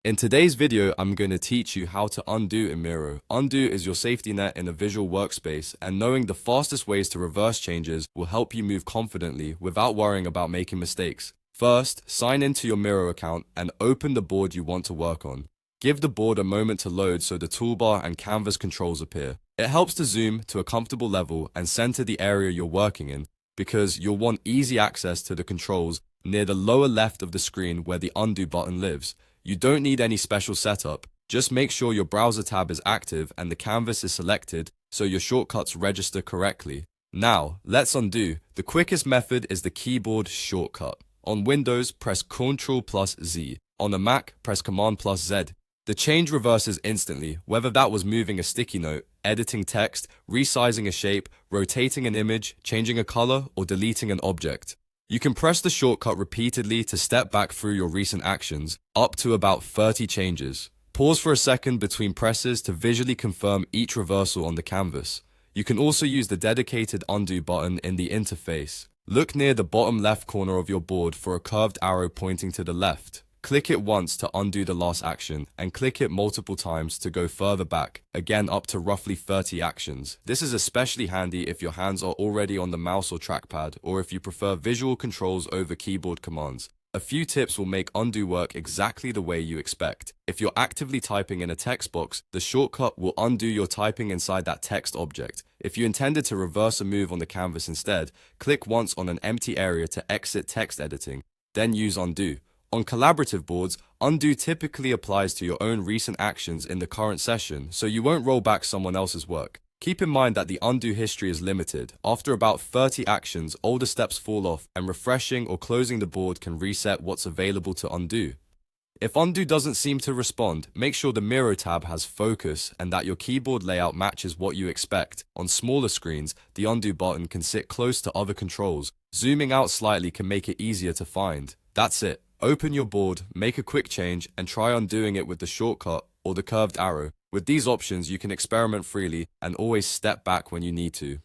In today's video, I'm going to teach you how to undo in Miro. Undo is your safety net in a visual workspace, and knowing the fastest ways to reverse changes will help you move confidently without worrying about making mistakes. First, sign into your Miro account and open the board you want to work on. Give the board a moment to load so the toolbar and canvas controls appear. It helps to zoom to a comfortable level and center the area you're working in, because you'll want easy access to the controls near the lower left of the screen where the undo button lives. You don't need any special setup, just make sure your browser tab is active and the canvas is selected so your shortcuts register correctly. Now, let's undo. The quickest method is the keyboard shortcut. On Windows, press Ctrl plus Z. On a Mac, press Command plus Z. The change reverses instantly, whether that was moving a sticky note, editing text, resizing a shape, rotating an image, changing a color, or deleting an object. You can press the shortcut repeatedly to step back through your recent actions, up to about 30 changes. Pause for a second between presses to visually confirm each reversal on the canvas. You can also use the dedicated undo button in the interface. Look near the bottom left corner of your board for a curved arrow pointing to the left. Click it once to undo the last action, and click it multiple times to go further back, again up to roughly 30 actions. This is especially handy if your hands are already on the mouse or trackpad, or if you prefer visual controls over keyboard commands. A few tips will make undo work exactly the way you expect. If you're actively typing in a text box, the shortcut will undo your typing inside that text object. If you intended to reverse a move on the canvas instead, click once on an empty area to exit text editing, then use undo. On collaborative boards, undo typically applies to your own recent actions in the current session, so you won't roll back someone else's work. Keep in mind that the undo history is limited. After about 30 actions, older steps fall off, and refreshing or closing the board can reset what's available to undo. If undo doesn't seem to respond, make sure the Miro tab has focus and that your keyboard layout matches what you expect. On smaller screens, the undo button can sit close to other controls. Zooming out slightly can make it easier to find. That's it. Open your board, make a quick change, and try undoing it with the shortcut or the curved arrow. With these options, you can experiment freely and always step back when you need to.